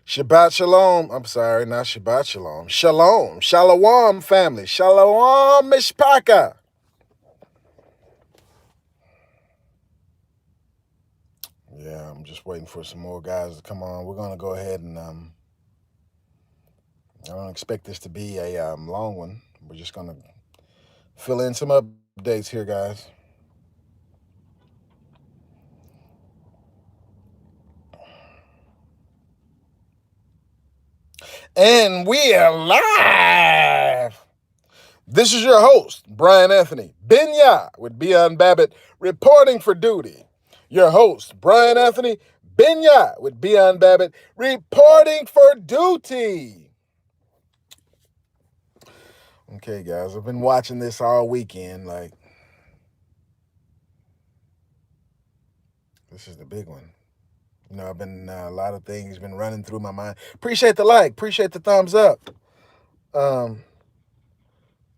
Shabbat Shalom. I'm sorry, not Shabbat Shalom. Shalom. Shalom, family. Shalom, Mishpaka. Yeah, I'm just waiting for some more guys to come on. We're going to go ahead and I don't expect this to be a long one. We're just going to fill in some updates here, guys. And we are live. This is your host, Brian Anthony Benya with Beyond Babbitt, reporting for duty. Your host, Brian Anthony Benya with Beyond Babbitt, reporting for duty. Okay, guys, I've been watching this all weekend. Like, this is the big one. You know, I've been a lot of things been running through my mind. Appreciate the like, appreciate the thumbs up. A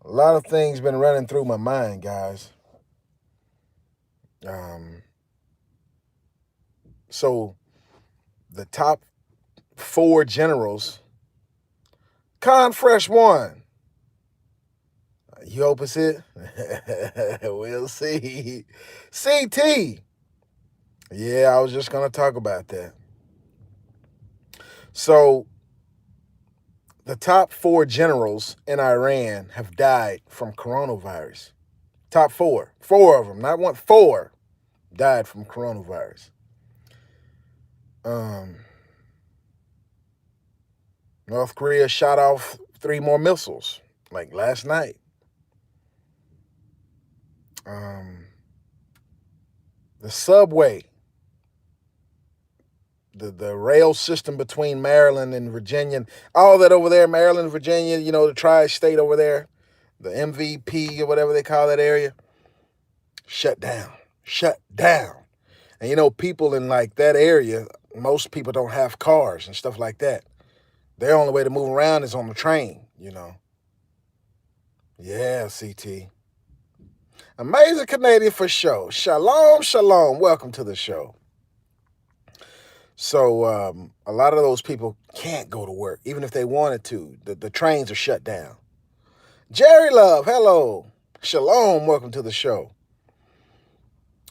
lot of things been running through my mind, guys. So the top 4 generals, Con Fresh won. You hope it's it? We'll see. CT. Yeah, I was just going to talk about that. So the top 4 generals in Iran have died from coronavirus. Top 4. 4 of them, not one, 4 died from coronavirus. North Korea shot off 3 more missiles, like last night. The subway, the rail system between Maryland and Virginia, all that over there, Maryland, Virginia, you know, the tri-state over there, the MVP or whatever they call that area, shut down. And you know, people in like that area, most people don't have cars and stuff like that. Their only way to move around is on the train, you know. Yeah, CT. Amazing Canadian for sure. Shalom, shalom. Welcome to the show. So a lot of those people can't go to work, even if they wanted to. The trains are shut down. Jerry Love, hello. Shalom, welcome to the show.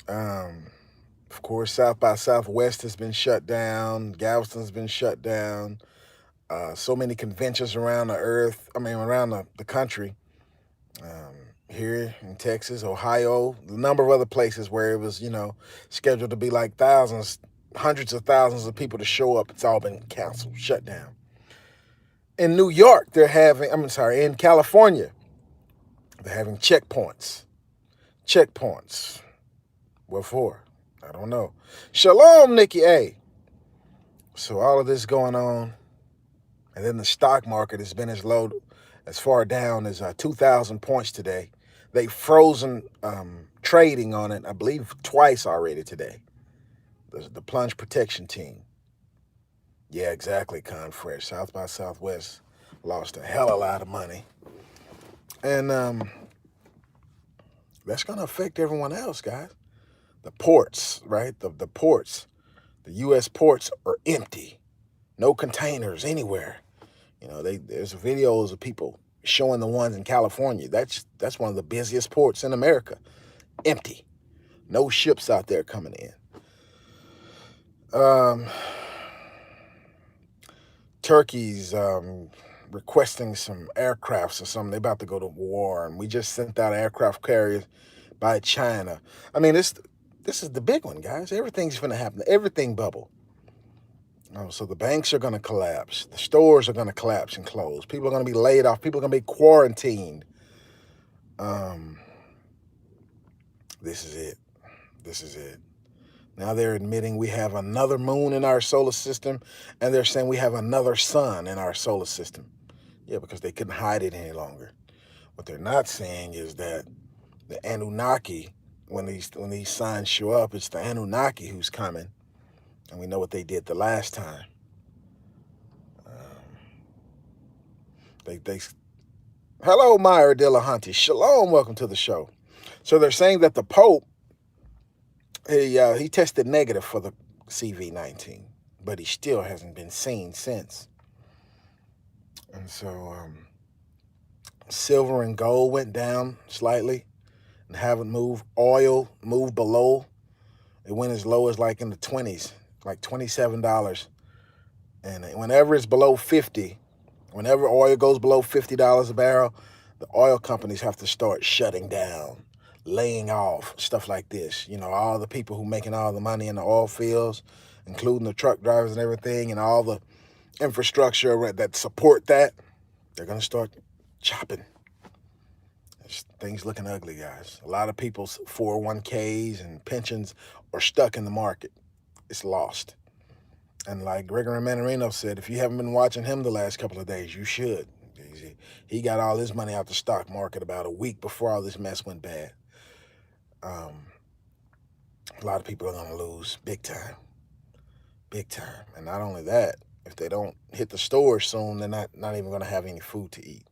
Of course, South by Southwest has been shut down. Galveston's been shut down. So many conventions around around the country. Here in Texas, Ohio, a number of other places where it was, you know, scheduled to be like thousands, hundreds of thousands of people to show up. It's all been canceled, shut down. In New York, in California, they're having checkpoints. What for? I don't know. Shalom, Nikki A. So all of this going on. And then the stock market has been as far down as 2,000 points today. They've frozen trading on it, I believe, twice already today. The plunge protection team. Yeah, exactly, Confresh. South by Southwest lost a hell of a lot of money. And that's going to affect everyone else, guys. The ports, right? The ports, the U.S. ports are empty. No containers anywhere. You know, there's videos of people showing the ones in California. That's one of the busiest ports in America. Empty. No ships out there coming in. Turkey's requesting some aircrafts or something. They're about to go to war, and we just sent out aircraft carriers by China. I mean, this is the big one, guys. Everything's going to happen. Everything bubble. So the banks are going to collapse. The stores are going to collapse and close. People are going to be laid off. People are going to be quarantined. This is it. Now they're admitting we have another moon in our solar system, and they're saying we have another sun in our solar system. Yeah, because they couldn't hide it any longer. What they're not saying is that the Anunnaki, when these signs show up, it's the Anunnaki who's coming. And we know what they did the last time. Hello, Myra Dillahunty. Shalom, welcome to the show. So they're saying that the Pope He tested negative for the CV-19, but he still hasn't been seen since. And so silver and gold went down slightly and haven't moved. Oil moved below. It went as low as like in the 20s, like $27. And whenever it's below 50, whenever oil goes below $50 a barrel, the oil companies have to start shutting down, laying off, stuff like this. You know, all the people who making all the money in the oil fields, including the truck drivers and everything, and all the infrastructure that support that, they're going to start chopping. Things looking ugly, guys. A lot of people's 401ks and pensions are stuck in the market. It's lost. And like Gregory Mannarino said, if you haven't been watching him the last couple of days, you should. He got all his money out the stock market about a week before all this mess went bad. A lot of people are going to lose big time. Big time. And not only that, if they don't hit the stores soon, they're not even going to have any food to eat.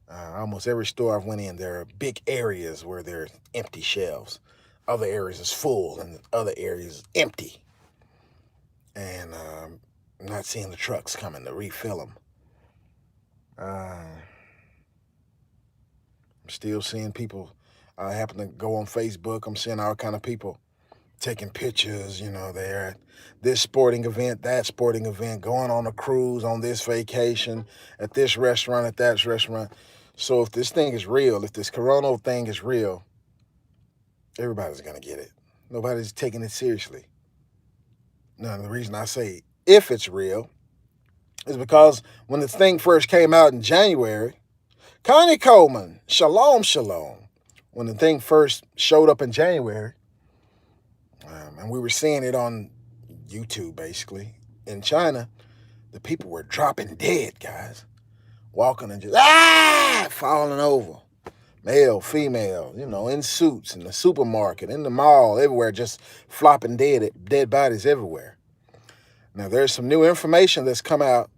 Almost every store I've went in, there are big areas where there's empty shelves. Other areas is full and other areas is empty. And I'm not seeing the trucks coming to refill them. I'm still seeing people. I happen to go on Facebook. I'm seeing all kind of people taking pictures. You know, they're at this sporting event, that sporting event, going on a cruise, on this vacation, at this restaurant, at that restaurant. So if this thing is real, if this corona thing is real, everybody's going to get it. Nobody's taking it seriously. Now, the reason I say if it's real is because when this thing first came out in January, Connie Coleman, shalom, shalom. When the thing first showed up in January, and we were seeing it on YouTube, basically, in China, the people were dropping dead, guys. Walking and just, falling over. Male, female, you know, in suits, in the supermarket, in the mall, everywhere, just flopping dead bodies everywhere. Now, there's some new information that's come out.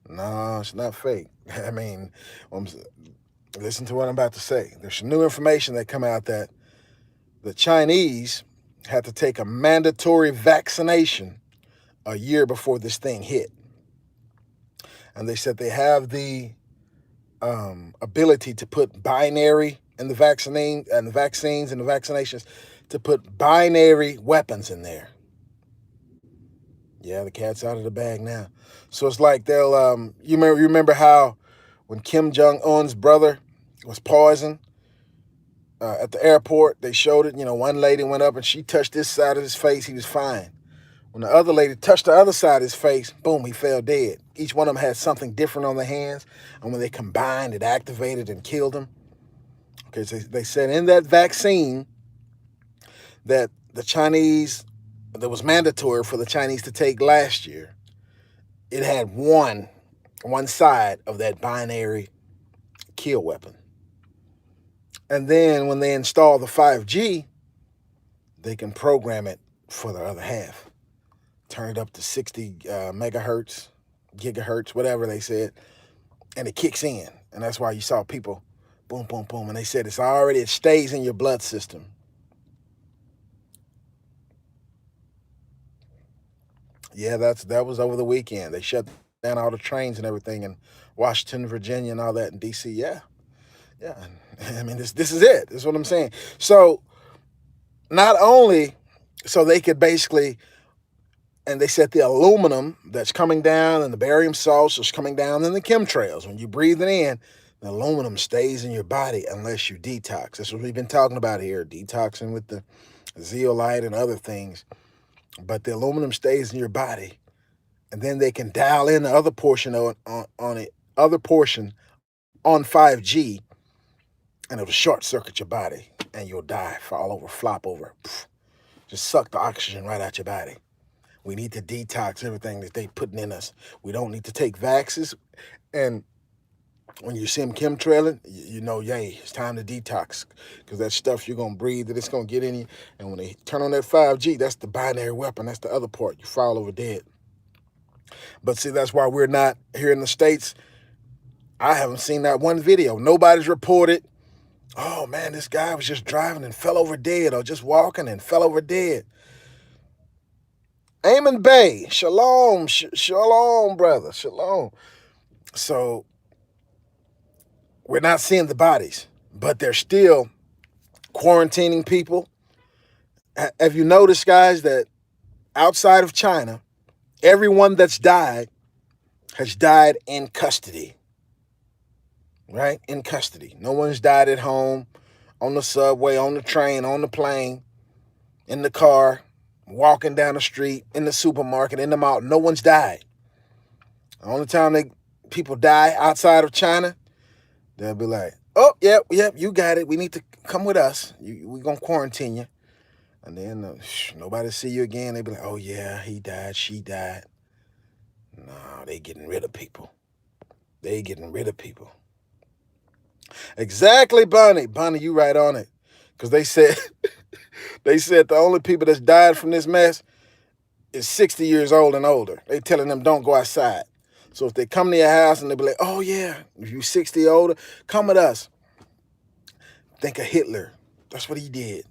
No, it's not fake. I mean, listen to what I'm about to say. There's some new information that come out that the Chinese had to take a mandatory vaccination a year before this thing hit. And they said they have the ability to put binary in the vaccines and the vaccinations, to put binary weapons in there. Yeah, the cat's out of the bag now. So it's like they'll you remember how when Kim Jong-un's brother was poisoned at the airport, they showed it. You know, one lady went up and she touched this side of his face, he was fine. When the other lady touched the other side of his face, boom, he fell dead. Each one of them had something different on their hands, and when they combined, it activated and killed them. Okay, so they said in that vaccine that that was mandatory for the Chinese to take last year, it had one side of that binary kill weapon. And then when they install the 5G, they can program it for the other half. Turn it up to 60 megahertz, gigahertz, whatever they said, and it kicks in. And that's why you saw people, boom, boom, boom, and they said it stays in your blood system. Yeah, that was over the weekend. They shut down all the trains and everything in Washington, Virginia, and all that in D.C. Yeah. I mean, this is it. This is what I'm saying. So not only so they could basically, and they said the aluminum that's coming down and the barium salts that's coming down and the chemtrails, when you breathe it in, the aluminum stays in your body unless you detox. That's what we've been talking about here, detoxing with the zeolite and other things. But the aluminum stays in your body. And then they can dial in the other portion on 5G, and it'll short circuit your body and you'll die, fall over, flop over. Just suck the oxygen right out your body. We need to detox everything that they putting in us. We don't need to take vaxes. And when you see them chemtrailing, you know, yay, it's time to detox, because that stuff you're going to breathe, that it's going to get in you. And when they turn on that 5G, that's the binary weapon. That's the other part. You fall over dead. But see, that's why we're not here in the States. I haven't seen that one video. Nobody's reported Oh man, this guy was just driving and fell over dead, or just walking and fell over dead. Amen Bay, shalom, shalom, brother, shalom. So we're not seeing the bodies, but they're still quarantining people. Have you noticed, guys, that outside of China, everyone that's died has died in custody, right? In custody. No one's died at home, on the subway, on the train, on the plane, in the car, walking down the street, in the supermarket, in the mall. No one's died. The only time people die outside of China, they'll be like, oh, yep, you got it. We need to come with us. We're going to quarantine you. And then nobody see you again. They be like, oh, yeah, he died, she died. No, they getting rid of people. They getting rid of people. Exactly, Bunny. Bunny, you right on it. Because they said the only people that's died from this mess is 60 years old and older. They telling them don't go outside. So if they come to your house and they be like, oh, yeah, if you 60 or older, come with us. Think of Hitler. That's what he did.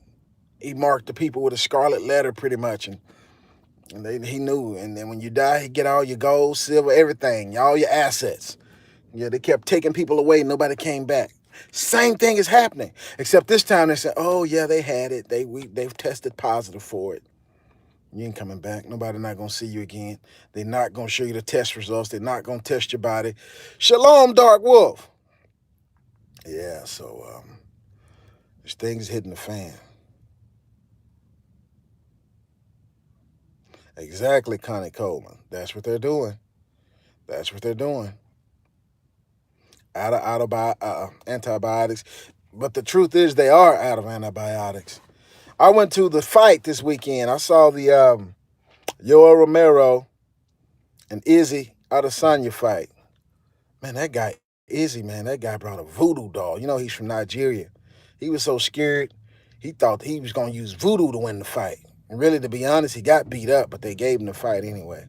He marked the people with a scarlet letter pretty much. And he knew. And then when you die, he get all your gold, silver, everything, all your assets. Yeah, they kept taking people away. Nobody came back. Same thing is happening, except this time they said, oh, yeah, they had it. They've tested positive for it. You ain't coming back. Nobody not going to see you again. They're not going to show you the test results. They're not going to test your body. Shalom, Dark Wolf. Yeah, so this thing's hitting the fan. Exactly, Connie Coleman. That's what they're doing. That's what they're doing. Out of antibiotics. But the truth is they are out of antibiotics. I went to the fight this weekend. I saw the Yoel Romero and Izzy Adesanya fight. Man, that guy, Izzy, man, that guy brought a voodoo doll. You know, he's from Nigeria. He was so scared, he thought he was going to use voodoo to win the fight. And really, to be honest, he got beat up, but they gave him the fight anyway.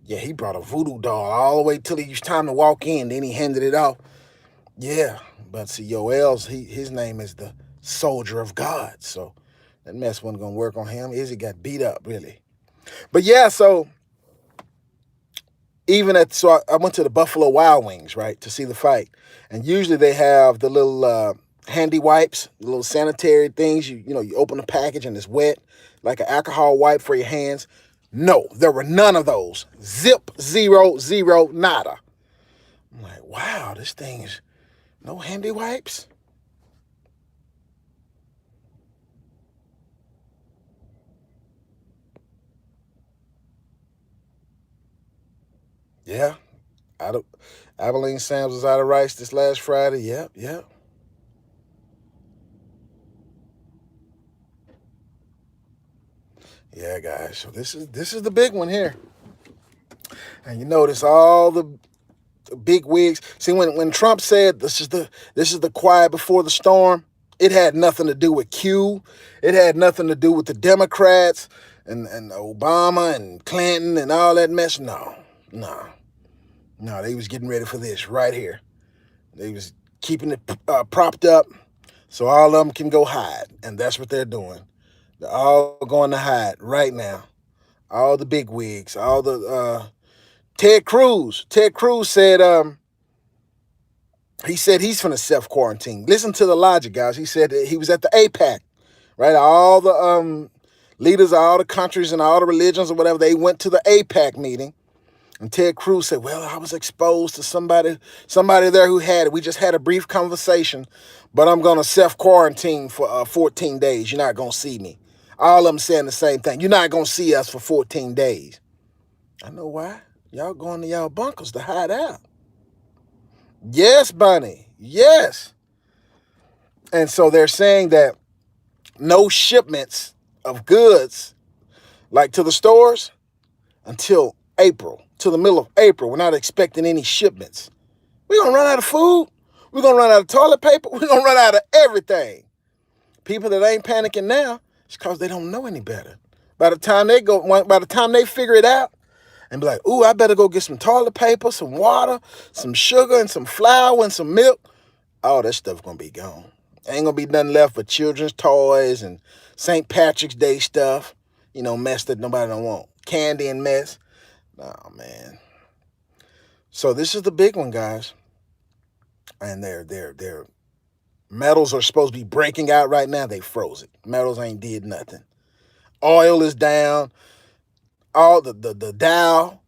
Yeah, he brought a voodoo doll all the way till it was time to walk in. Then he handed it off. Yeah, but see, Yoel's, his name is the Soldier of God. So that mess wasn't going to work on him. Izzy got beat up, really. But yeah, so I went to the Buffalo Wild Wings, right, to see the fight. And usually they have the little handy wipes, the little sanitary things. You open the package and it's wet, like an alcohol wipe for your hands. No, there were none of those. Zip, zero, nada. I'm like, wow, this thing is no handy wipes? Yeah. Abilene Sam's was out of rice this last Friday. Yep. Yeah, guys. So this is the big one here. And you notice all the big wigs. See, when Trump said this is the quiet before the storm, it had nothing to do with Q. It had nothing to do with the Democrats and Obama and Clinton and all that mess. No, they was getting ready for this right here. They was keeping it propped up so all of them can go hide. And that's what they're doing. They're all going to hide right now. All the big wigs, all the Ted Cruz. Ted Cruz said he said he's finna self-quarantine. Listen to the logic, guys. He said that he was at the APAC, right? All the leaders of all the countries and all the religions or whatever, they went to the APAC meeting. And Ted Cruz said, well, I was exposed to somebody there who had it. We just had a brief conversation, but I'm going to self-quarantine for 14 days. You're not going to see me. All of them saying the same thing. You're not going to see us for 14 days. I know why. Y'all going to y'all bunkers to hide out. Yes, Bunny. Yes. And so they're saying that no shipments of goods, like to the stores, until April, to the middle of April. We're not expecting any shipments. We're going to run out of food. We're going to run out of toilet paper. We're going to run out of everything. People that ain't panicking now, it's because they don't know any better. By the time they figure it out and be like, ooh, I better go get some toilet paper, some water, some sugar, and some flour and some milk, all that stuff going to be gone. Ain't gonna be nothing left but children's toys and St. Patrick's Day stuff, mess that nobody don't want. Candy and mess. Oh, man. So this is the big one, guys. And their metals are supposed to be breaking out right now. They froze it. Metals ain't did nothing. Oil is down. All the Dow,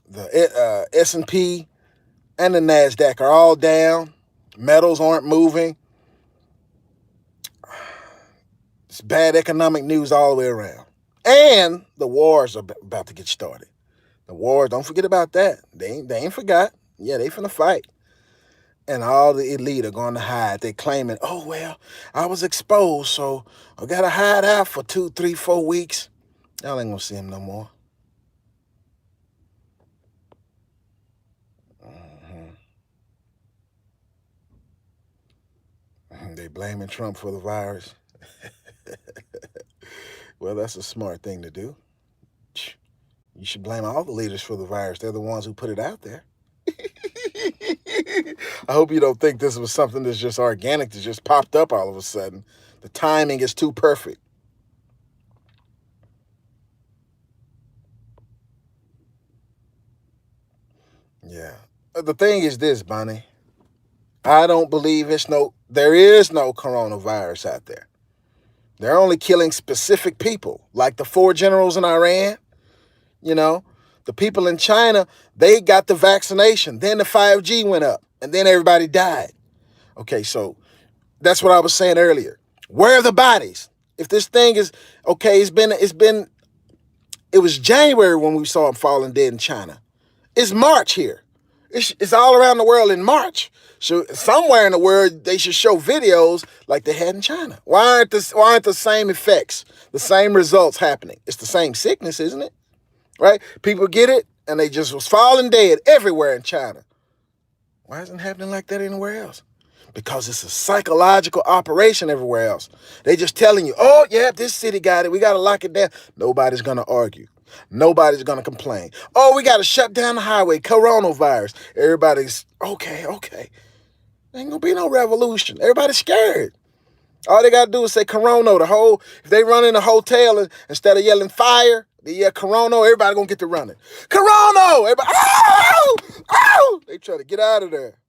the S&P, and the NASDAQ are all down. Metals aren't moving. It's bad economic news all the way around. And the wars are about to get started. The wars, don't forget about that. They ain't forgot. Yeah, they finna fight. And all the elite are going to hide. They claiming, oh, well, I was exposed, so I got to hide out for 2, 3, 4 weeks. Y'all ain't going to see him no more. They blaming Trump for the virus. Well, that's a smart thing to do. You should blame all the leaders for the virus. They're the ones who put it out there. I hope you don't think this was something that's just organic, that just popped up all of a sudden. The timing is too perfect. Yeah. The thing is this, Bonnie. I don't believe there is no coronavirus out there. They're only killing specific people, like the 4 generals in Iran. The people in China, they got the vaccination. Then the 5G went up, and then everybody died. Okay, so that's what I was saying earlier. Where are the bodies? If this thing is, okay, it was January when we saw them falling dead in China. It's March here. It's all around the world in March. So somewhere in the world, they should show videos like they had in China. Why aren't the same effects, the same results happening? It's the same sickness, isn't it? Right? People get it, and they just was falling dead everywhere in China. Why isn't it happening like that anywhere else? Because it's a psychological operation everywhere else. They just telling you, oh, yeah, this city got it. We got to lock it down. Nobody's going to argue. Nobody's going to complain. Oh, we got to shut down the highway. Coronavirus. Everybody's, okay. Ain't going to be no revolution. Everybody's scared. All they got to do is say Corona. If they run in a hotel, and instead of yelling fire, they yell Corona, everybody going to get to running. Corona! Everybody, ow! Ow! They try to get out of there.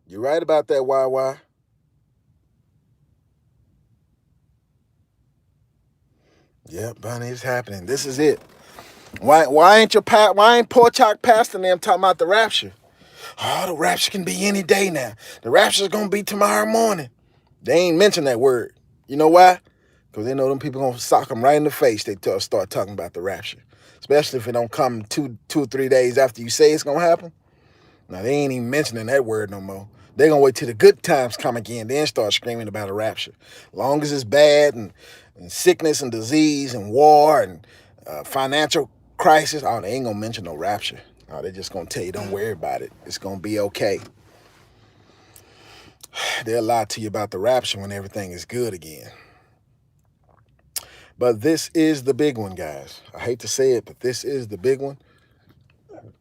You're right about that, YY. Yeah, Bunny, it's happening. This is it. Why ain't Porchak Pastor them talking about the rapture? Oh, the rapture can be any day now. The rapture's gonna be tomorrow morning. They ain't mention that word. You know why? Because they know them people gonna sock them right in the face. They start talking about the rapture, especially if it don't come two or 3 days after you say it's gonna happen. Now they ain't even mentioning that word no more. They're going to wait till the good times come again, then start screaming about a rapture. Long as it's bad and sickness and disease and war and financial crisis, oh, they ain't going to mention no rapture. Oh, they're just going to tell you, don't worry about it. It's going to be okay. They'll lie to you about the rapture when everything is good again. But this is the big one, guys. I hate to say it, but this is the big one.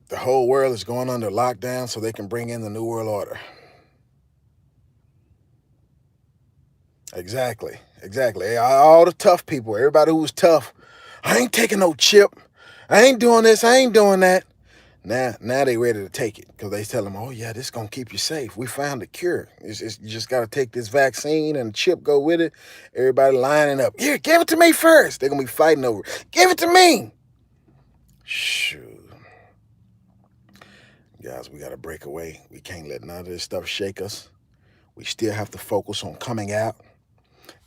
The whole world is going under lockdown so they can bring in the New World Order. Exactly. All the tough people, everybody who's tough. I ain't taking no chip. I ain't doing this. I ain't doing that. Now they ready to take it because they tell them, oh, yeah, this is going to keep you safe. We found a cure. You just got to take this vaccine and chip go with it. Everybody lining up. Here, give it to me first. They're going to be fighting over it. Give it to me. Shoot. Guys, we got to break away. We can't let none of this stuff shake us. We still have to focus on coming out.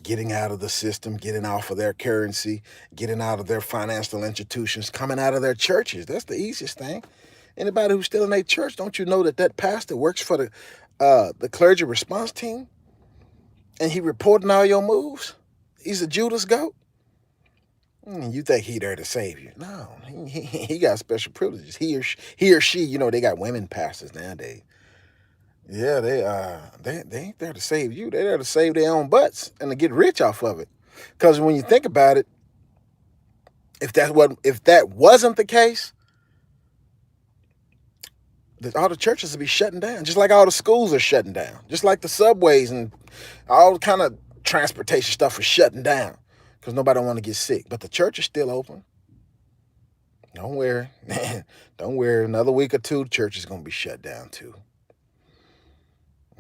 Getting out of the system, getting off of their currency, getting out of their financial institutions, coming out of their churches. That's the easiest thing. Anybody who's still in a church, don't you know that pastor works for the clergy response team? And he reporting all your moves? He's a Judas goat? You think he there to save you? No, he got special privileges. He or she, they got women pastors nowadays. Yeah, they ain't there to save you. They're there to save their own butts and to get rich off of it. Because when you think about it, if that wasn't the case, all the churches will be shutting down, just like all the schools are shutting down, just like the subways and all kind of transportation stuff is shutting down because nobody want to get sick. But the church is still open. Don't worry. Don't worry. Another week or two, the church is going to be shut down too.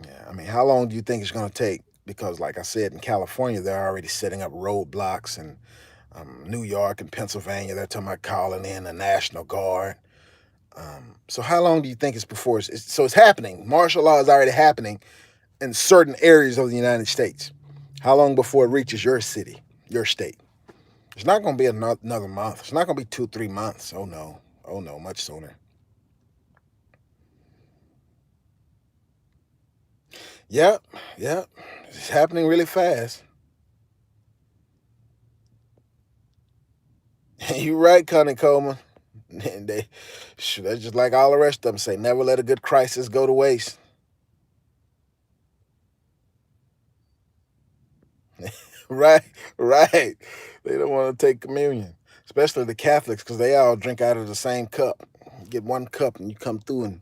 Yeah, I mean, how long do you think it's going to take? Because like I said, in California, they're already setting up roadblocks, and New York and Pennsylvania, they're talking about calling in the National Guard. So how long do you think it's before it's happening? Martial law is already happening in certain areas of the United States. How long before it reaches your city, your state? It's not going to be another month. It's not going to be 2-3 months. Oh no, much sooner. Yep. It's happening really fast. You're right, Connie Coleman. That's just like all the rest of them say, never let a good crisis go to waste. Right. They don't want to take communion, especially the Catholics, because they all drink out of the same cup. You get one cup and you come through and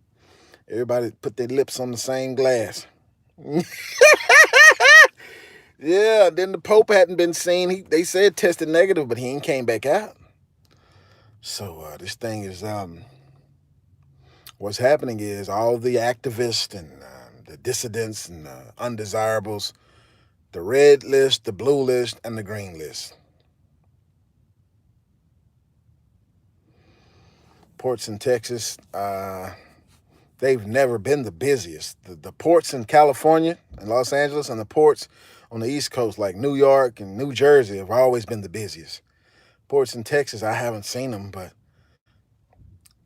everybody put their lips on the same glass. Yeah, then the Pope hadn't been seen. They said tested negative, but he ain't came back out. So this thing is what's happening is all the activists and the dissidents and undesirables, the red list, the blue list, and the green list. Ports in Texas, they've never been the busiest. The ports in California and Los Angeles and the ports on the East Coast like New York and New Jersey have always been the busiest. Ports in Texas, I haven't seen them, but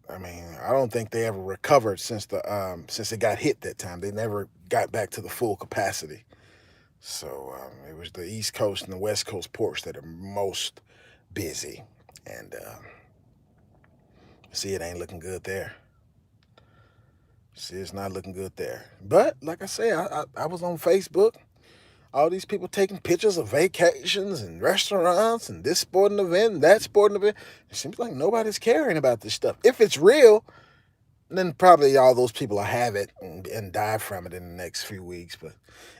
I mean, I don't think they ever recovered since it got hit that time. They never got back to the full capacity. So it was the East Coast and the West Coast ports that are most busy, and see, it ain't looking good there. See, it's not looking good there. But like I say, I was on Facebook. All these people taking pictures of vacations and restaurants and this sporting event and that sporting event. It seems like nobody's caring about this stuff. If it's real, then probably all those people will have it and die from it in the next few weeks. But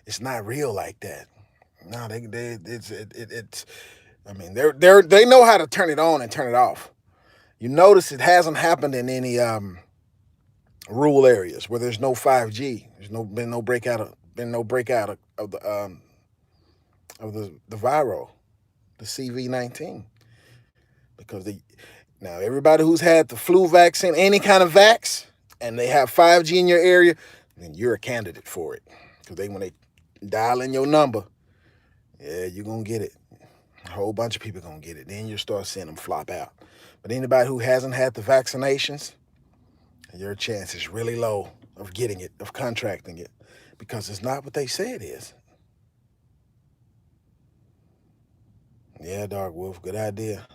it's not real like that. No, it's. I mean, they know how to turn it on and turn it off. You notice it hasn't happened in any rural areas where there's no 5G. There's been no breakout of the viral, the CV-19, because now everybody who's had the flu vaccine, any kind of vax, and they have 5G in your area, then you're a candidate for it. Because when they dial in your number, yeah, you're gonna get it. A whole bunch of people gonna get it. Then you start seeing them flop out. But anybody who hasn't had the vaccinations, your chance is really low of getting it, of contracting it, because it's not what they say it is. Yeah, Dark Wolf, good idea.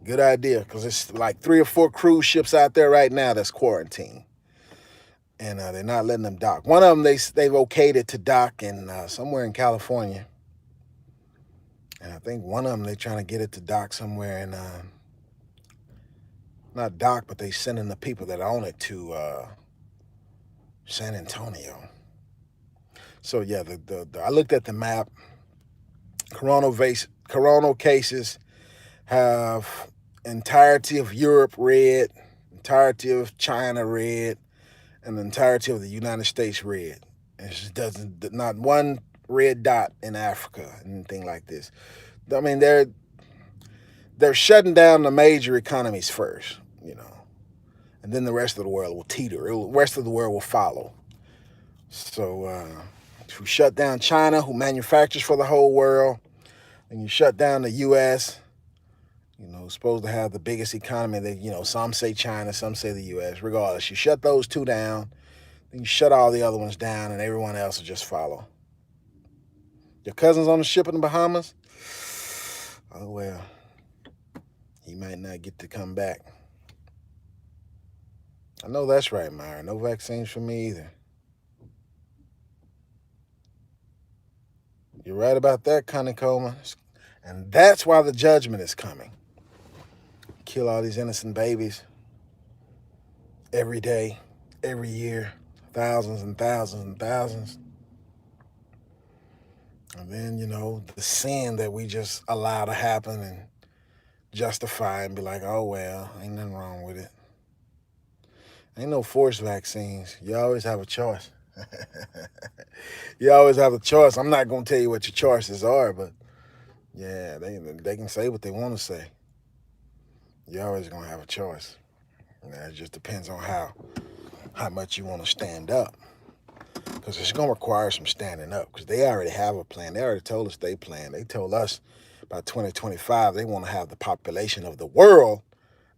Good idea, because it's like 3 or 4 cruise ships out there right now that's quarantined. And they're not letting them dock. One of them, they've okayed it to dock in somewhere in California. And I think one of them, they're trying to get it to dock somewhere in, not dock, but they sending the people that own it to San Antonio. So yeah, I looked at the map. Coronal cases have entirety of Europe red, entirety of China red, and the entirety of the United States red. It just doesn't, not one red dot in Africa, anything like this. I mean, they're shutting down the major economies first, and then the rest of the world will teeter. The rest of the world will follow. So, who shut down China, who manufactures for the whole world, and you shut down the U.S., supposed to have the biggest economy. That some say China, some say the U.S. Regardless, you shut those two down, then you shut all the other ones down, and everyone else will just follow. Your cousin's on the ship in the Bahamas? Oh, well, he might not get to come back. I know that's right, Myra. No vaccines for me either. You're right about that, Connie Coleman. And that's why the judgment is coming. Kill all these innocent babies every day. every year, thousands and thousands and thousands. And then, the sin that we just allow to happen and justify and be like, oh, well, ain't nothing wrong with it. Ain't no forced vaccines. You always have a choice. You always have a choice. I'm not going to tell you what your choices are, but yeah, they can say what they want to say. You're always going to have a choice. It just depends on how much you want to stand up. Because it's going to require some standing up, because they already have a plan. They already told us they plan. They told us by 2025 they want to have the population of the world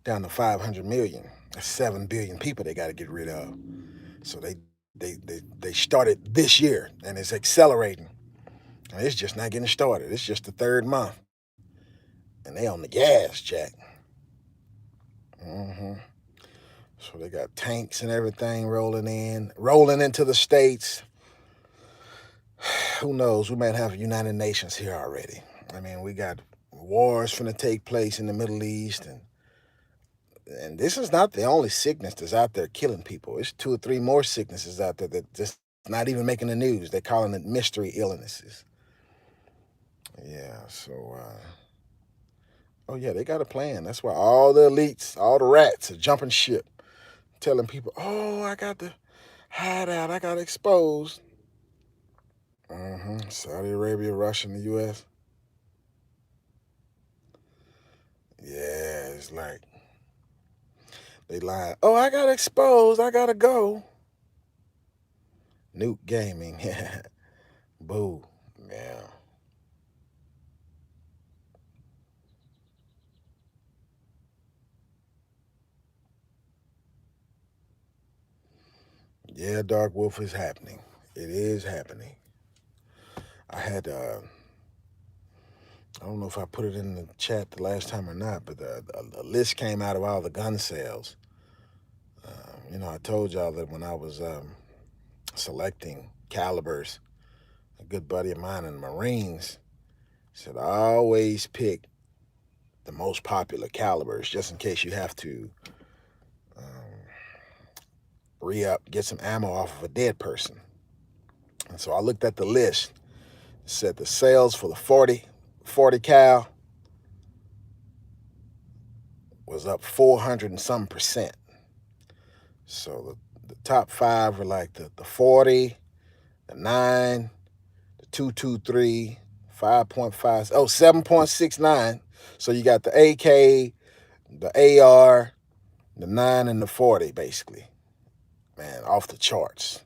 down to 500 million. That's 7 billion people they got to get rid of. So they started this year, and it's accelerating. And it's just not getting started. It's just the third month. And they on the gas, Jack. So they got tanks and everything rolling into the states. Who knows? We might have United Nations here already. I mean, we got wars finna take place in the Middle East, and this is not the only sickness that's out there killing people. It's 2 or 3 more sicknesses out there that just not even making the news. They're calling it mystery illnesses. Yeah, so, oh yeah, they got a plan. That's why all the elites, all the rats are jumping ship, telling people, oh, I got to hide out, I got exposed. Saudi Arabia, Russia, and the U.S. Yeah, it's like they lied. Oh, I got exposed. I gotta go. Nuke Gaming. Boo. Yeah. Yeah, Dark Wolf is happening. It is happening. I had, I don't know if I put it in the chat the last time or not, but a list came out of all the gun sales. I told y'all that when I was selecting calibers, a good buddy of mine in the Marines said, I always pick the most popular calibers just in case you have to re-up, get some ammo off of a dead person. And so I looked at the list. It said the sales for the 40 cal was up 400 and some percent. So the top 5 were like the 40, the 9, the 223, 5.5, 7.69. So you got the AK, the AR, the 9, and the 40, basically. Man, off the charts.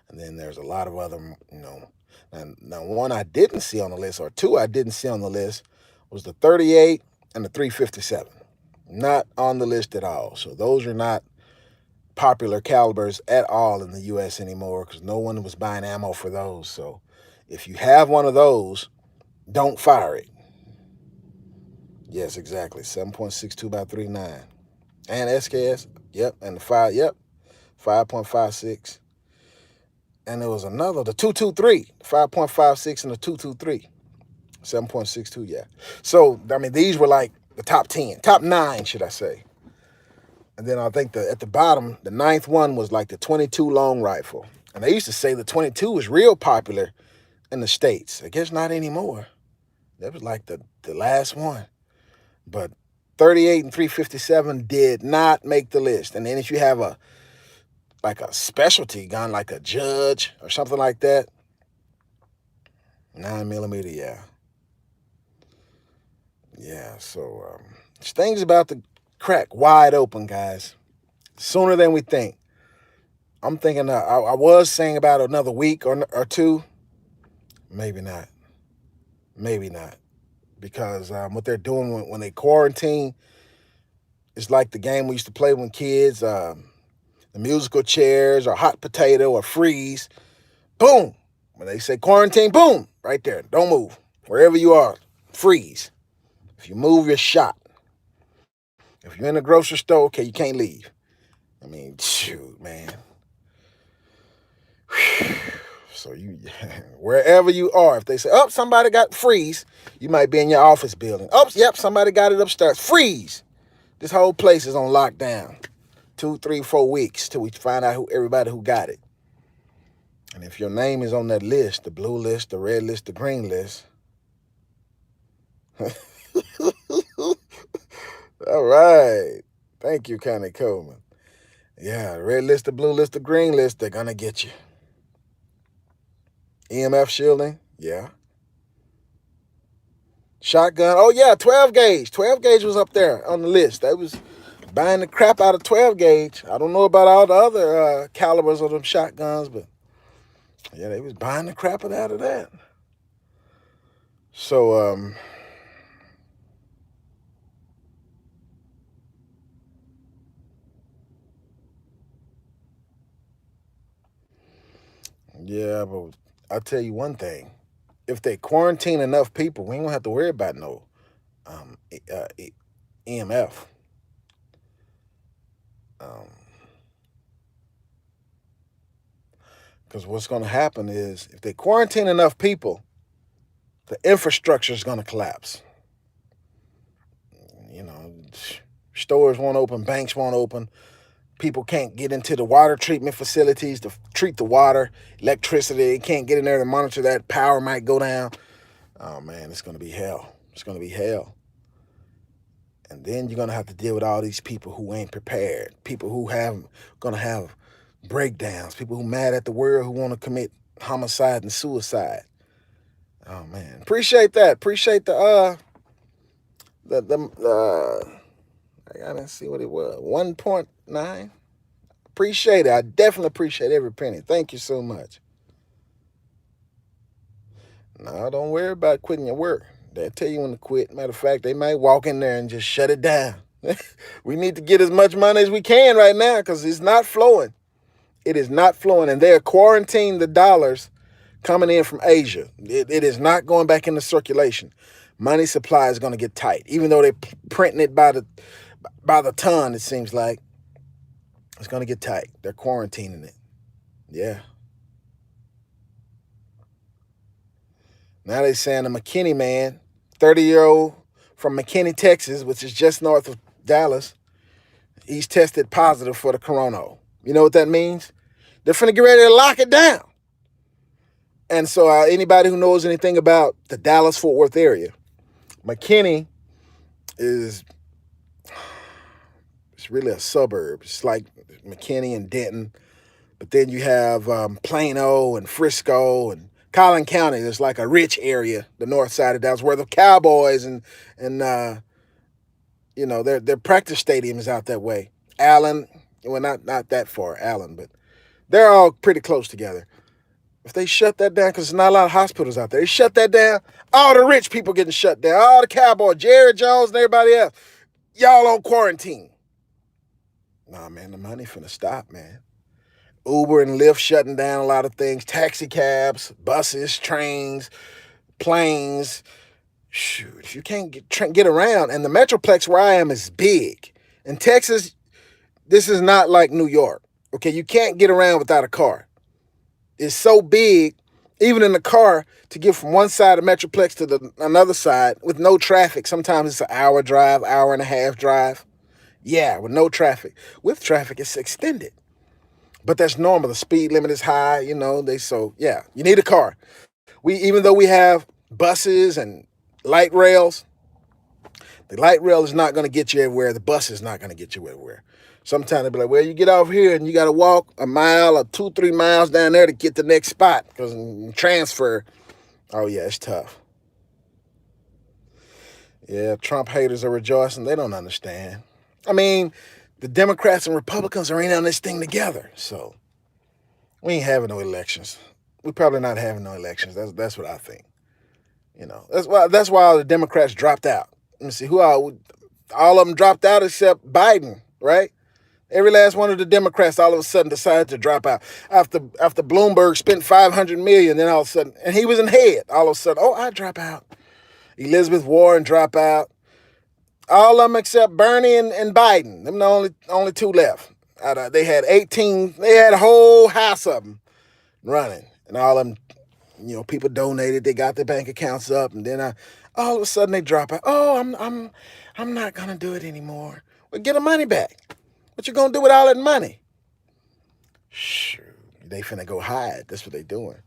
And then there's a lot of other, now one I didn't see on the list, or 2 I didn't see on the list, was the 38 and the 357. Not on the list at all. So those are not popular calibers at all in the U.S. anymore, because no one was buying ammo for those. So if you have one of those, don't fire it. Yes, exactly. 7.62 by 39. And SKS, yep. And the 5, yep. 5.56. And there was another, the 223, 5.56 and the 223. 7.62, yeah. So, I mean, these were like the top 10, top 9, should I say. And then I think at the bottom, the 9th one was like the 22 long rifle. And they used to say the 22 was real popular in the States. I guess not anymore. That was like the last one. But 38 and 357 did not make the list. And then if you have a specialty gun, like a Judge or something like that, 9mm, yeah. Yeah, so things about to crack wide open, guys. Sooner than we think. I'm thinking, I was saying about another week or 2. Maybe not. Maybe not. Because what they're doing when they quarantine is like the game we used to play when kids, the musical chairs or hot potato or freeze. Boom. When they say quarantine, boom, right there. Don't move. Wherever you are, freeze. If you move, you're shot. If you're in a grocery store, okay, you can't leave. I mean, shoot, man. So wherever you are, if they say, oh, somebody got freeze, you might be in your office building. Oh, yep, somebody got it upstairs. Freeze. This whole place is on lockdown 2, 3, 4 weeks till we find out everybody who got it. And if your name is on that list, the blue list, the red list, the green list. All right. Thank you, Connie Coleman. Yeah, red list, the blue list, the green list, they're going to get you. EMF shielding, yeah. Shotgun, oh yeah, 12 gauge. 12 gauge was up there on the list. That was buying the crap out of 12 gauge. I don't know about all the other calibers of them shotguns, but yeah, they was buying the crap out of that. So, yeah, but I'll tell you one thing. If they quarantine enough people, we ain't gonna have to worry about no EMF. Because what's going to happen is if they quarantine enough people, the infrastructure is going to collapse. You know, stores won't open, banks won't open. People can't get into the water treatment facilities to treat the water, electricity. They can't get in there to monitor that. Power might go down. Oh, man, it's going to be hell. It's going to be hell. And then you're going to have to deal with all these people who ain't prepared, people who going to have breakdowns, people who mad at the world, who want to commit homicide and suicide. Oh, man. Appreciate that. Appreciate I didn't see what it was. 1.9. Appreciate it. I definitely appreciate every penny. Thank you so much. No, don't worry about quitting your work. They'll tell you when to quit. Matter of fact, they might walk in there and just shut it down. We need to get as much money as we can right now because it's not flowing. It is not flowing, and they're quarantining the dollars coming in from Asia. It is not going back into circulation. Money supply is going to get tight, even though they're printing it by the ton. It seems like it's going to get tight. They're quarantining it. Yeah. Now they're saying the McKinney man, 30-year-old from McKinney, Texas, which is just north of Dallas, he's tested positive for the corona. You know what that means? They're finna get ready to lock it down. And so anybody who knows anything about the Dallas-Fort Worth area, McKinney it's really a suburb. It's like McKinney and Denton. But then you have Plano and Frisco and Collin County. There's like a rich area, the north side of Dallas, where the Cowboys and their practice stadium is out that way. Allen, well, not that far, Allen, but they're all pretty close together. If they shut that down, because there's not a lot of hospitals out there, they shut that down, all the rich people getting shut down, all the Cowboys, Jerry Jones and everybody else, y'all on quarantine. Nah, man, the money finna stop, man. Uber and Lyft shutting down a lot of things, taxi cabs, buses, trains, planes. Shoot, you can't get around. And the Metroplex where I am is big. In Texas, this is not like New York. Okay, you can't get around without a car. It's so big, even in the car, to get from one side of Metroplex to another side with no traffic. Sometimes it's an hour drive, hour and a half drive. Yeah, with no traffic. With traffic, it's extended. But that's normal. The speed limit is high, you need a car. Even though we have buses and light rails, the light rail is not going to get you everywhere. The bus is not going to get you everywhere. Sometimes they'll be like, well, you get off here and you got to walk a mile or 2-3 miles down there to get the next spot because transfer. Oh, yeah, it's tough. Yeah, Trump haters are rejoicing. They don't understand. I mean, the Democrats and Republicans are in on this thing together. So we ain't having no elections. We're probably not having no elections. That's what I think. That's why all the Democrats dropped out. Let me see who all of them dropped out except Biden, right? Every last one of the Democrats all of a sudden decided to drop out after Bloomberg spent $500 million. Then all of a sudden, and he was in head. All of a sudden, I drop out. Elizabeth Warren drop out. All of them except Bernie and Biden. Them the only two left. They had 18. They had a whole house of them running, and all of them, people donated. They got their bank accounts up, and then all of a sudden they drop out. Oh, I'm not gonna do it anymore. Well, get the money back. What you gonna do with all that money? Sure, they finna go hide. That's what they doing.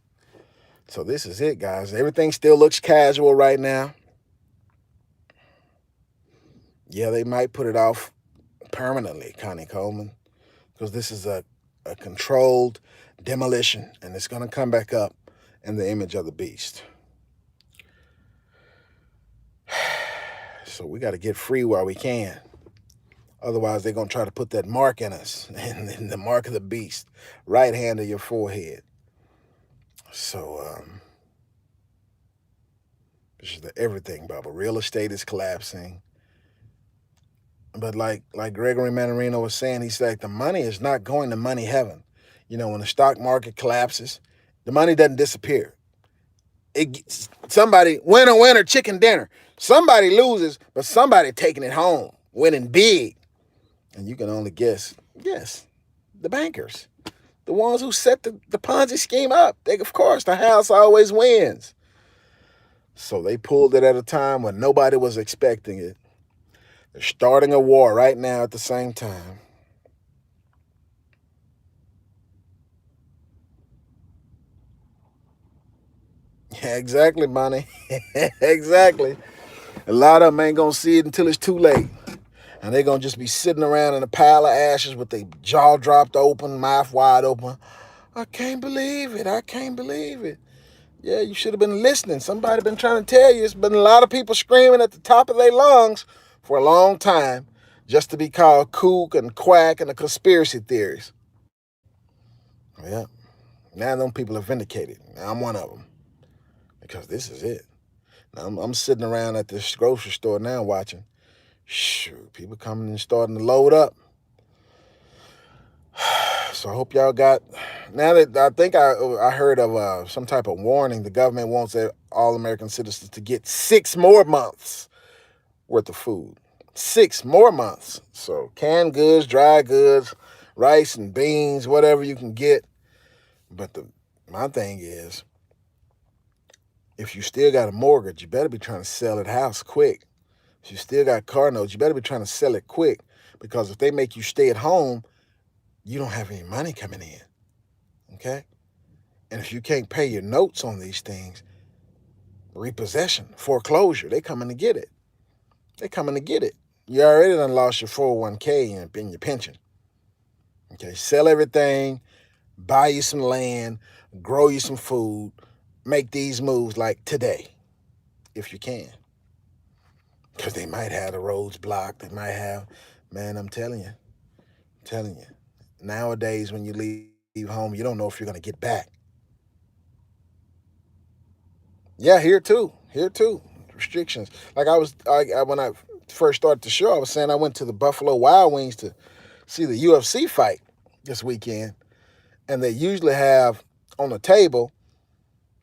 So this is it, guys. Everything still looks casual right now. Yeah, they might put it off permanently, Connie Coleman, because this is a controlled demolition, and it's going to come back up in the image of the beast. So we got to get free while we can. Otherwise, they're going to try to put that mark in us, and the mark of the beast, right hand of your forehead. So this is the everything bubble. Real estate is collapsing. But like Gregory Mannarino was saying, he said the money is not going to money heaven. You know, when the stock market collapses, the money doesn't disappear. Somebody, winner, chicken dinner. Somebody loses, but somebody taking it home, winning big. And you can only guess, the bankers, the ones who set the Ponzi scheme up. Of course, the house always wins. So they pulled it at a time when nobody was expecting it. They're starting a war right now at the same time. Yeah, exactly, Bonnie. Exactly. A lot of them ain't going to see it until it's too late. And they're going to just be sitting around in a pile of ashes with their jaw dropped open, mouth wide open. I can't believe it. I can't believe it. Yeah, you should have been listening. Somebody been trying to tell you. It's been a lot of people screaming at the top of their lungs for a long time just to be called kook and quack and the conspiracy theories. Yeah. Now them people are vindicated. Now I'm one of them. Because this is it. Now I'm sitting around at this grocery store now watching. Shoot, people coming and starting to load up. So I hope y'all got. Now that I think I heard of some type of warning, the government wants all American citizens to get 6 more months worth of food. 6 more months. So canned goods, dry goods, rice and beans, whatever you can get. But my thing is, if you still got a mortgage, you better be trying to sell that house quick. If you still got car notes, you better be trying to sell it quick. Because if they make you stay at home, you don't have any money coming in. Okay? And if you can't pay your notes on these things, repossession, foreclosure, they coming to get it. They coming to get it. You already done lost your 401k and your pension. Okay, sell everything, buy you some land, grow you some food, make these moves like today, if you can. Because they might have the roads blocked. They might have, man, I'm telling you. Nowadays, when you leave home, you don't know if you're going to get back. Yeah, here too. Restrictions. Like when I first started the show, I was saying I went to the Buffalo Wild Wings to see the UFC fight this weekend. And they usually have on the table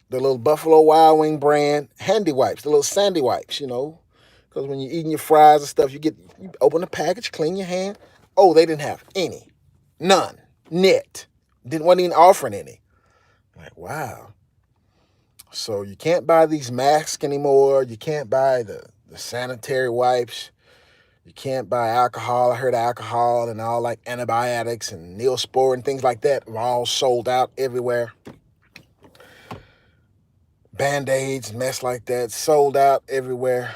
the little Buffalo Wild Wing brand handy wipes, the little sandy wipes, because when you're eating your fries and stuff, you open the package, clean your hand. Oh, they didn't have any. None. Wasn't even offering any. Like, wow. So you can't buy these masks anymore. You can't buy the sanitary wipes. You can't buy alcohol. I heard alcohol and all like antibiotics and Neosporin and things like that are all sold out everywhere. Band-Aids, mess like that, sold out everywhere.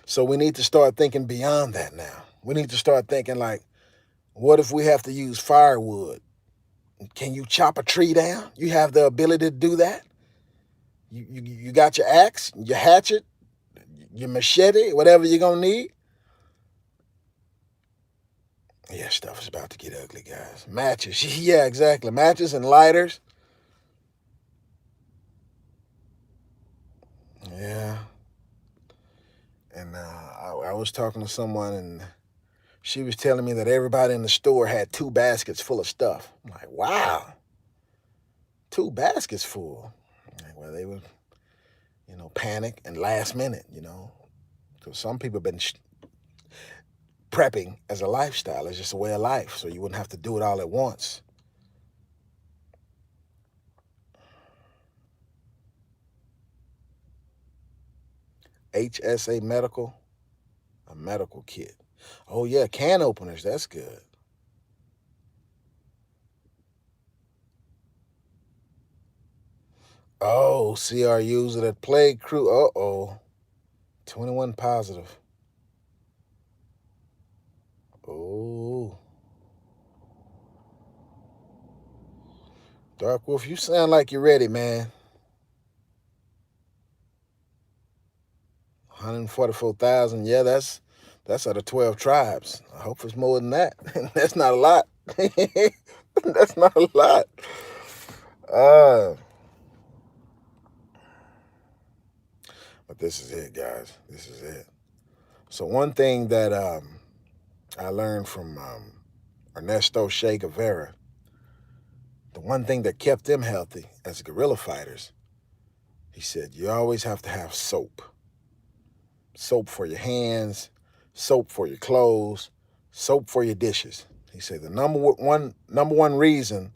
So we need to start thinking beyond that now. We need to start thinking like, what if we have to use firewood? Can you chop a tree down? You have the ability to do that? You got your axe, your hatchet, your machete, whatever you're going to need? Yeah, stuff is about to get ugly, guys. Matches. Yeah, exactly. Matches and lighters. Yeah. And I was talking to someone, and she was telling me that everybody in the store had 2 baskets full of stuff. I'm like, wow. 2 baskets full. Like, well, they were, panic and last minute, Because some people have been prepping as a lifestyle. It's just a way of life, so you wouldn't have to do it all at once. HSA Medical, a medical kit. Oh, yeah, can openers. That's good. Oh, CRUs of that plague crew. Uh-oh. 21 positive. Oh. Dark Wolf, you sound like you're ready, man. 144,000. Yeah, that's out of 12 tribes. I hope it's more than that. That's not a lot. That's not a lot. Uh, but this is it, guys. This is it. So one thing that I learned from Ernesto Che Guevara, the one thing that kept them healthy as guerrilla fighters, he said, you always have to have soap. Soap for your hands, soap for your clothes, soap for your dishes. He said the number one reason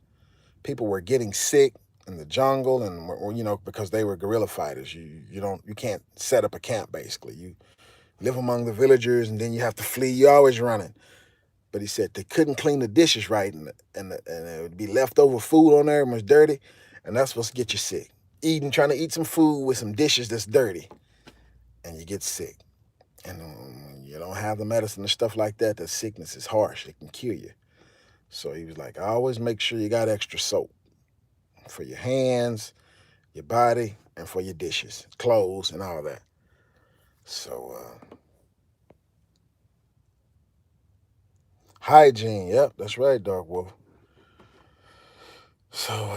people were getting sick in the jungle and because they were guerrilla fighters. You can't set up a camp basically. You live among the villagers and then you have to flee. You're always running. But he said they couldn't clean the dishes right and it would be leftover food on there and was dirty, and that's supposed to get you sick. Trying to eat some food with some dishes that's dirty, and you get sick. And you don't have the medicine and stuff like that, the sickness is harsh. It can kill you. So he was like, always make sure you got extra soap for your hands, your body, and for your dishes, clothes, and all that. So, hygiene. Yep, that's right, Dark Wolf. So,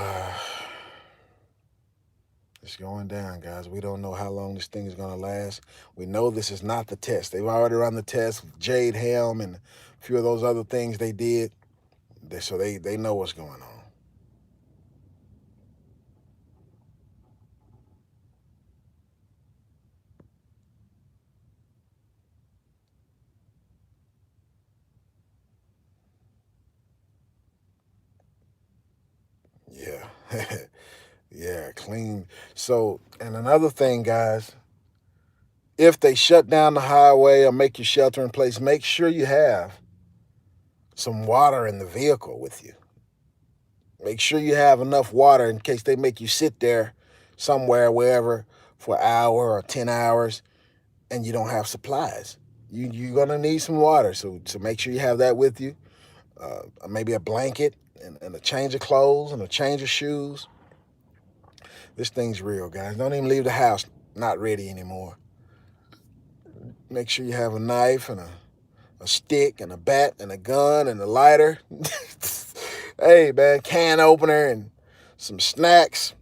it's going down, guys. We don't know how long this thing is going to last. We know this is not the test. They've already run the test with Jade Helm and a few of those other things they did. So they know what's going on. Yeah. Yeah, clean. So, and another thing, guys, if they shut down the highway or make you shelter in place, make sure you have some water in the vehicle with you. Make sure you have enough water in case they make you sit there somewhere, wherever, for an hour or 10 hours and you don't have supplies. You're going to need some water. So make sure you have that with you. Maybe a blanket and a change of clothes and a change of shoes. This thing's real, guys. Don't even leave the house not ready anymore. Make sure you have a knife and a stick and a bat and a gun and a lighter. Hey, man, can opener and some snacks.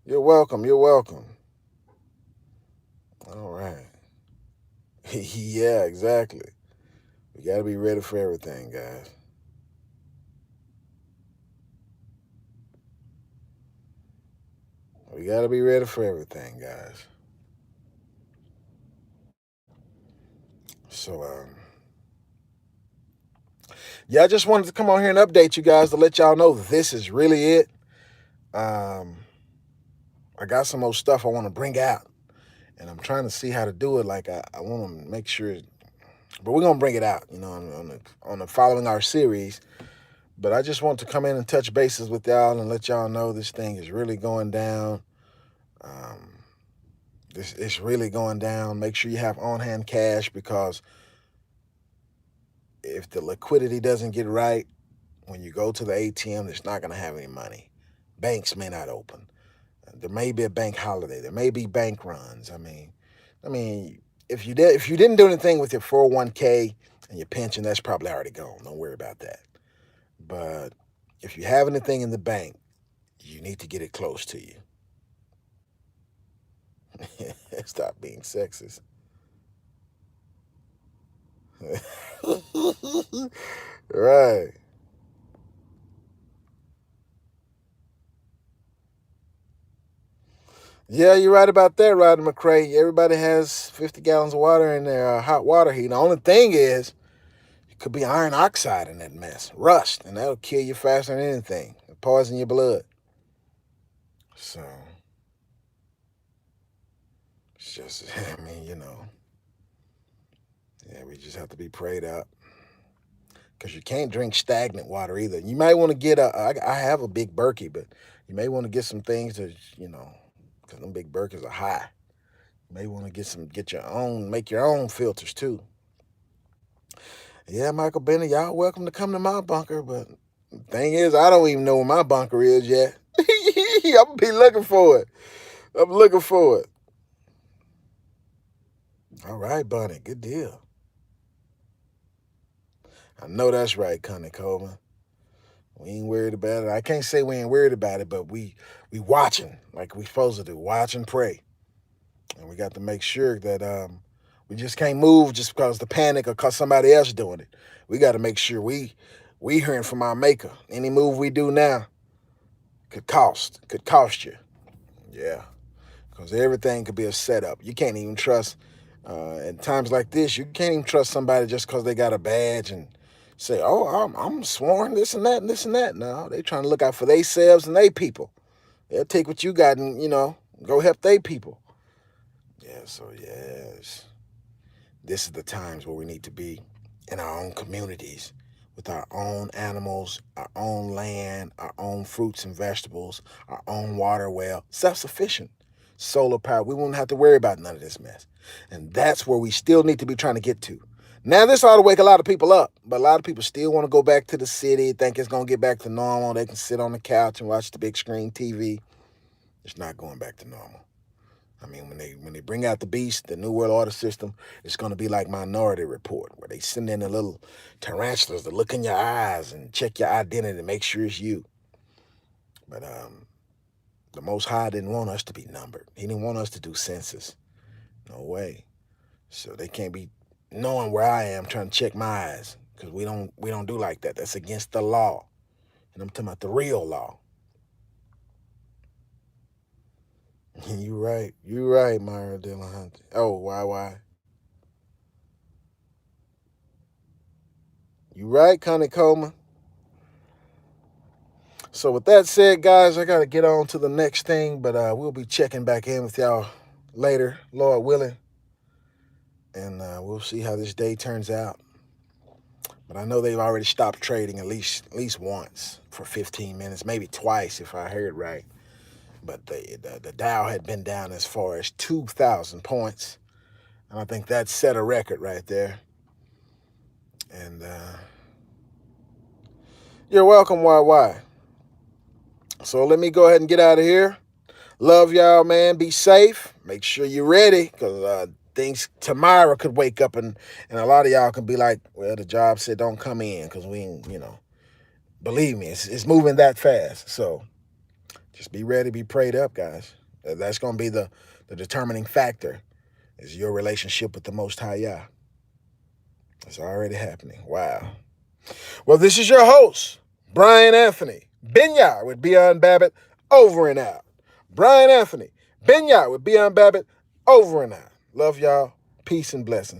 You're welcome. You're welcome. All right. Yeah, exactly. We got to be ready for everything, guys. We got to be ready for everything, guys. So, yeah, I just wanted to come on here and update you guys to let y'all know this is really it. I got some more stuff I want to bring out, and I'm trying to see how to do it. Like I want to make sure, but we're gonna bring it out, on the following our series. But I just want to come in and touch bases with y'all and let y'all know this thing is really going down. Um, it's really going down. Make sure you have on-hand cash, because if the liquidity doesn't get right, when you go to the ATM, it's not going to have any money. Banks may not open. There may be a bank holiday. There may be bank runs. I mean, if you didn't do anything with your 401k and your pension, that's probably already gone. Don't worry about that. But if you have anything in the bank, you need to get it close to you. Stop being sexist. Right. Yeah, you're right about that, Rodney McCray. Everybody has 50 gallons of water in their hot water heater. The only thing is, it could be iron oxide in that mess, rust, and that'll kill you faster than anything, poison your blood. So It's just, I mean, yeah, we just have to be prayed up. Because you can't drink stagnant water either. You might want to get I have a big Berkey, but you may want to get some things that, because them big Berkeys are high. You may want to get your own, make your own filters too. Yeah, Michael Bennett, y'all welcome to come to my bunker, but the thing is, I don't even know where my bunker is yet. I'm going to be looking for it. I'm looking for it. All right, Bunny, good deal. I know that's right, Connie Coleman. We ain't worried about it. I can't say we ain't worried about it, but we watching like we supposed to do. Watch and pray. And we got to make sure that we just can't move just because the panic or because somebody else doing it. We got to make sure we hearing from our maker. Any move we do now could cost you. Yeah, because everything could be a setup. You can't even trust, at times like this, you can't even trust somebody just because they got a badge and say, oh, I'm sworn this and that and this and that. No, they trying to look out for themselves and they people. They'll take what you got and, go help they people. Yeah, so yes, this is the times where we need to be in our own communities with our own animals, our own land, our own fruits and vegetables, our own water well, self-sufficient, solar power. We won't have to worry about none of this mess. And that's where we still need to be trying to get to. Now, this ought to wake a lot of people up, but a lot of people still want to go back to the city, think it's going to get back to normal. They can sit on the couch and watch the big screen TV. It's not going back to normal. I mean, when they bring out the beast, the New World Order system, it's going to be like Minority Report, where they send in the little tarantulas to look in your eyes and check your identity and make sure it's you. But the Most High didn't want us to be numbered. He didn't want us to do census. No way. So they can't be knowing where I am trying to check my eyes, because we don't do like that. That's against the law. And I'm talking about the real law. You right, Myra Dillahunty. Oh, why? You right, Connie Coleman. So with that said, guys, I got to get on to the next thing, but we'll be checking back in with y'all later, Lord willing, and we'll see how this day turns out. But I know they've already stopped trading at least once for 15 minutes, maybe twice if I heard right. But the Dow had been down as far as 2,000 points, and I think that set a record right there. And you're welcome, YY. So let me go ahead and get out of here. Love y'all, man. Be safe. Make sure you're ready, because things tomorrow could wake up and a lot of y'all can be like, well, the job said don't come in because we ain't, believe me, it's moving that fast. So just be ready, be prayed up, guys. That's going to be the determining factor, is your relationship with the Most High Yah. It's already happening. Wow. Well, this is your host, Brian Anthony Benyar with Beyond Babbitt, over and out. Brian Anthony Benyar with Beyond Babbitt, over and out. Love y'all. Peace and blessings.